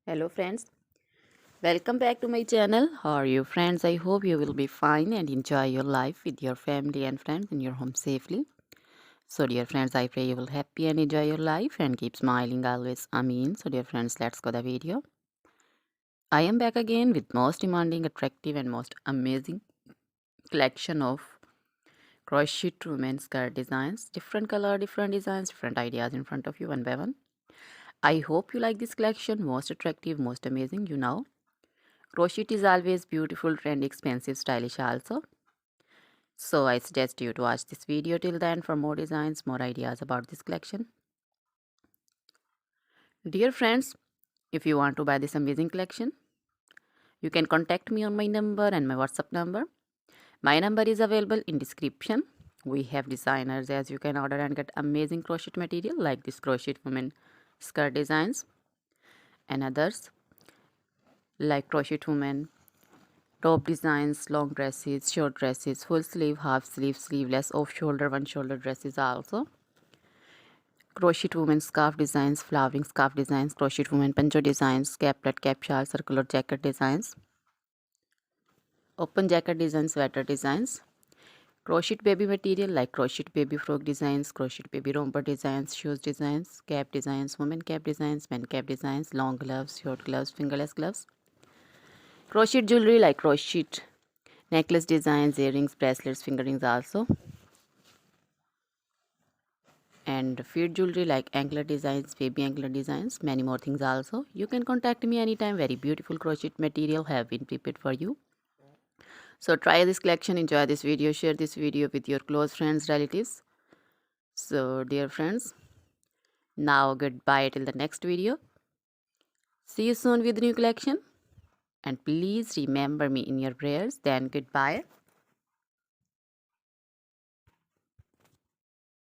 Hello friends, welcome back to my channel. How are you friends? I hope you will be fine and enjoy your life with your family and friends in your home safely. So dear friends, I pray you will happy and enjoy your life and keep smiling always. Amen. So dear friends, let's go the video. I am back again with most demanding, attractive and most amazing collection of crochet women skirt designs. Different color, different designs, different ideas in front of you one by one. I hope you like this collection. Most attractive, most amazing, you know. Crochet is always beautiful, trendy, expensive, stylish also. So I suggest you to watch this video till then for more designs, more ideas about this collection. Dear friends, if you want to buy this amazing collection, you can contact me on my number and my WhatsApp number. My number is available in description. We have designers as you can order and get amazing crochet material like this crochet women skirt designs and others like crochet women top designs, long dresses, short dresses, full sleeve, half sleeve, sleeveless, off shoulder, one shoulder dresses also. Crochet women scarf designs, flowering scarf designs, crochet women poncho designs, caplet, cap shawl, circular jacket designs, open jacket designs, sweater designs, crochet baby material like crochet baby frock designs, crochet baby romper designs, shoes designs, cap designs, women cap designs, men cap designs, long gloves, short gloves, fingerless gloves, crochet jewelry like crochet necklace designs, earrings, bracelets, finger rings also, and feet jewelry like anklet designs, baby anklet designs, many more things also. You can contact me anytime. Very beautiful crochet material have been prepared for you. So try this collection, enjoy this video, share this video with your close friends, relatives. So dear friends, now goodbye till the next video. See you soon with new collection, and please remember me in your prayers. Then goodbye.